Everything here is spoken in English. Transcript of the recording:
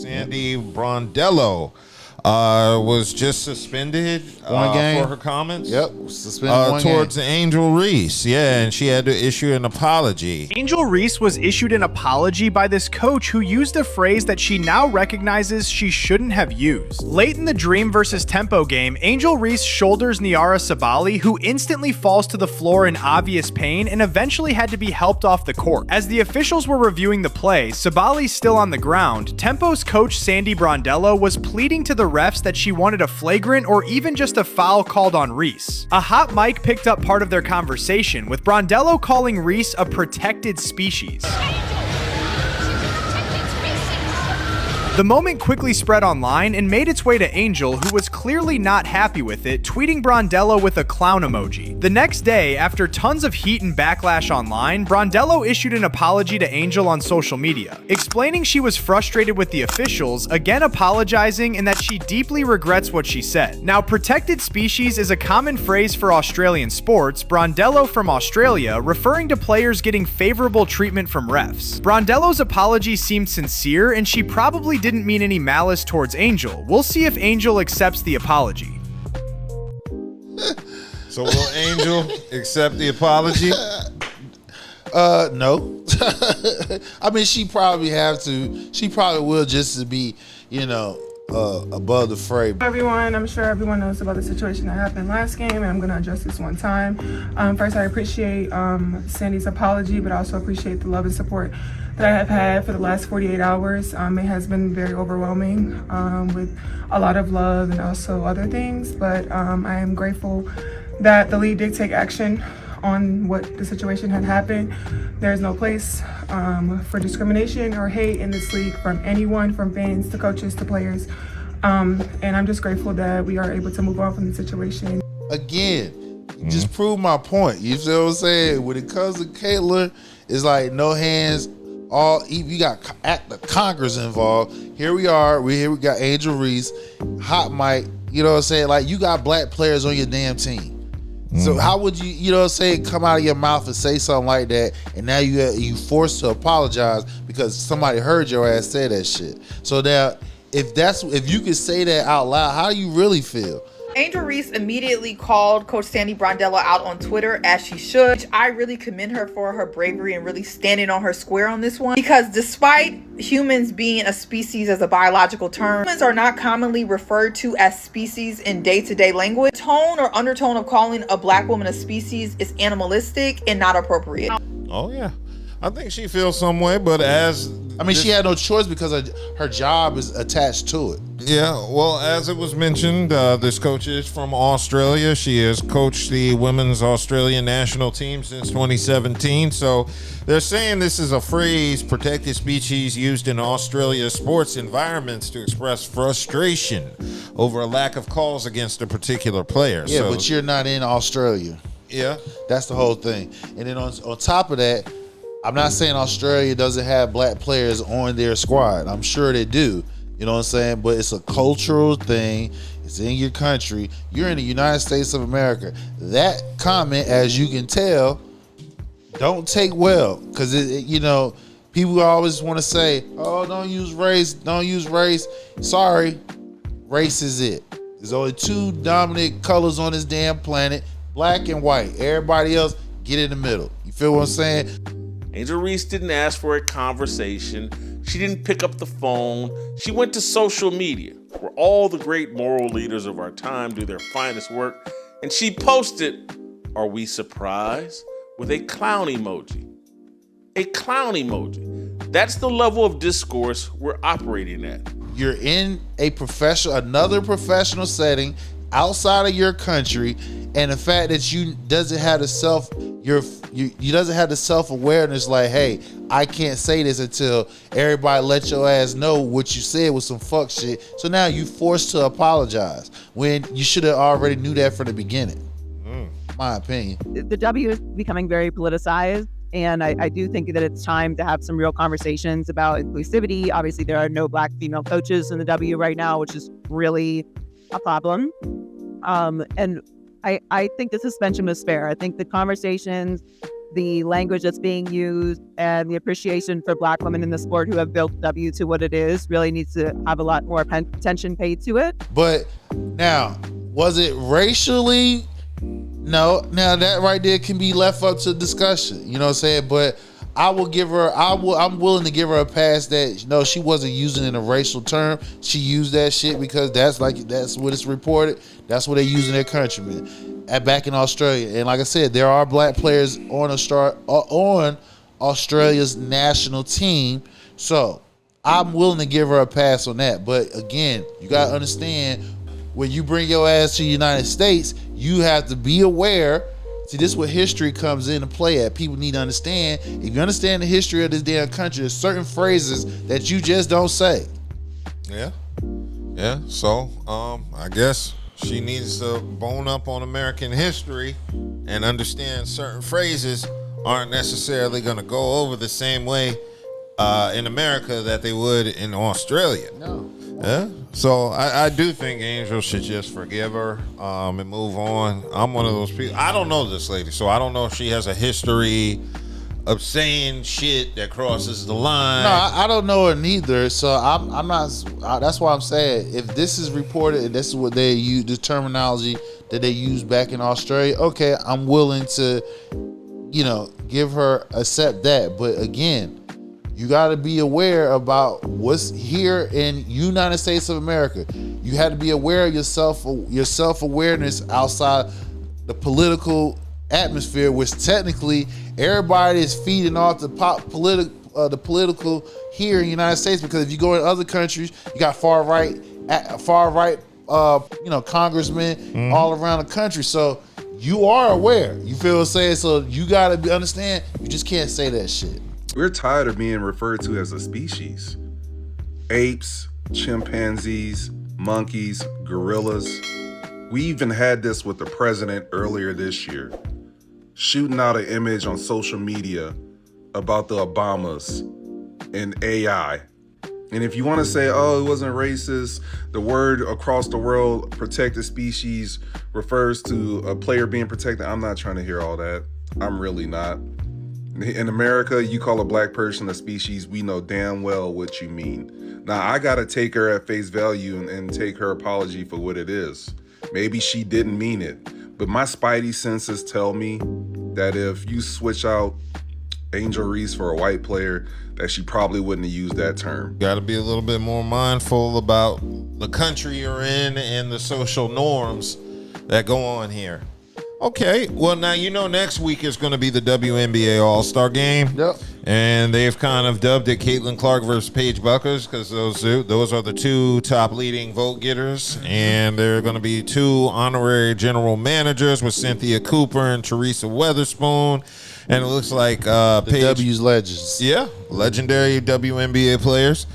Sandy Brondello was just suspended one game for her comments. Yep, suspended towards Angel Reese. Yeah, and she had to issue an apology. Angel Reese was issued an apology by this coach who used a phrase that she now recognizes she shouldn't have used. Late in the Dream versus Tempo game, Angel Reese shoulders Niara Sabali, who instantly falls to the floor in obvious pain and eventually had to be helped off the court. As the officials were reviewing the play, Sabali's still on the ground. Tempo's coach Sandy Brondello was pleading to the refs that she wanted a flagrant or even just a foul called on Reese. A hot mic picked up part of their conversation, with Brondello calling Reese a protected species. The moment quickly spread online and made its way to Angel, who was clearly not happy with it, tweeting Brondello with a clown emoji. The next day, after tons of heat and backlash online, Brondello issued an apology to Angel on social media, explaining she was frustrated with the officials, again apologizing, and that she deeply regrets what she said. Now, protected species is a common phrase for Australian sports, Brondello from Australia, referring to players getting favorable treatment from refs. Brondello's apology seemed sincere, and she probably didn't mean any malice towards Angel. We'll see if Angel accepts the apology. So will Angel accept the apology? No. I mean, she probably have to. She probably will, just to be, above the fray. Everyone, I'm sure everyone knows about the situation that happened last game, and I'm going to address this one time. First, I appreciate Sandy's apology, but I also appreciate the love and support that I have had for the last 48 hours. It has been very overwhelming with a lot of love and also other things, but I am grateful that the league did take action on what the situation had happened. There's no place for discrimination or hate in this league from anyone, from fans to coaches to players. And I'm just grateful that we are able to move on from the situation. Again, just prove my point. You see what I'm saying? When it comes to Caitlyn, it's like no hands. You got the Congress involved. Here we are. We got Angel Reese, hot mic. You know what I'm saying? Like, you got black players on your damn team. So how would you, come out of your mouth and say something like that, and now you forced to apologize because somebody heard your ass say that shit. So now, if you could say that out loud, how do you really feel? Angel Reese immediately called Coach Sandy Brondello out on Twitter, as she should. I really commend her for her bravery and really standing on her square on this one, because despite humans being a species as a biological term, humans are not commonly referred to as species in day-to-day language. Tone or undertone of calling a black woman a species is animalistic and not appropriate. Oh yeah, I think she feels some way, but she had no choice because her job is attached to it. Yeah, well, as it was mentioned, this coach is from Australia. She has coached the women's Australian national team since 2017. So they're saying this is a phrase, protected species, used in Australia's sports environments to express frustration over a lack of calls against a particular player. Yeah, but you're not in Australia. Yeah. That's the whole thing. And then on top of that, I'm not saying Australia doesn't have black players on their squad. I'm sure they do. You know what I'm saying? But it's a cultural thing. It's in your country. You're in the United States of America. That comment, as you can tell, don't take well. Because, people always want to say, oh, don't use race. Don't use race. Sorry. Race is it. There's only two dominant colors on this damn planet, black and white. Everybody else, get in the middle. You feel what I'm saying? Angel Reese didn't ask for a conversation. She didn't pick up the phone. She went to social media, where all the great moral leaders of our time do their finest work, and she posted, "Are we surprised?" with a clown emoji. A clown emoji. That's the level of discourse we're operating at. You're in another professional setting outside of your country, and the fact that you doesn't have the self-awareness, like, hey, I can't say this until everybody let your ass know what you said was some fuck shit. So now you forced to apologize when you should have already knew that from the beginning. My opinion. The W is becoming very politicized, and I do think that it's time to have some real conversations about inclusivity. Obviously, there are no black female coaches in the W right now, which is really a problem. And I think the suspension was fair. I think the conversations the language that's being used and the appreciation for Black women in the sport who have built W to what it is really needs to have a lot more attention paid to it. But now, was it racially? No. Now that right there can be left up to discussion. You know what I'm saying? But I'm willing to give her a pass that no, she wasn't using it in a racial term. She used that shit because that's what it's reported. That's what they use in their countrymen back in Australia. And like I said, there are Black players on Australia's national team. So I'm willing to give her a pass on that. But again, you gotta understand, when you bring your ass to the United States, you have to be aware. See, this is where history comes into play at. People need to understand. If you understand the history of this damn country, there's certain phrases that you just don't say. Yeah. Yeah. So, I guess she needs to bone up on American history and understand certain phrases aren't necessarily going to go over the same way in America that they would in Australia. No. Yeah. So I do think Angel should just forgive her and move on. I'm one of those people. I don't know this lady, so I don't know if she has a history of saying shit that crosses the line. No, I don't know her neither. So I'm not. That's why I'm saying, if this is reported and this is what they use, the terminology that they use back in Australia, okay, I'm willing to, accept that. But again, you got to be aware about what's here in United States of America. You have to be aware of your self-awareness outside the political atmosphere, which technically everybody is feeding off the political here in the United States. Because if you go in other countries, you got far right, congressmen all around the country. So you are aware. You feel what I'm saying? So you got to understand. You just can't say that shit. We're tired of being referred to as a species. Apes, chimpanzees, monkeys, gorillas. We even had this with the president earlier this year, shooting out an image on social media about the Obamas and AI. And if you want to say, oh, it wasn't racist, the word across the world, protected species, refers to a player being protected, I'm not trying to hear all that. I'm really not. In America, you call a Black person a species, we know damn well what you mean. Now, I gotta take her at face value and take her apology for what it is. Maybe she didn't mean it, but my spidey senses tell me that if you switch out Angel Reese for a white player, that she probably wouldn't have used that term. Got to be a little bit more mindful about the country you're in and the social norms that go on here. Okay, well, now next week is going to be the WNBA All-Star Game. Yep. And they've kind of dubbed it Caitlin Clark versus Paige Buckers because those are the two top leading vote getters. And there are going to be two honorary general managers with Cynthia Cooper and Teresa Weatherspoon. And it looks like The Paige, W's legends. yeah, legendary WNBA players.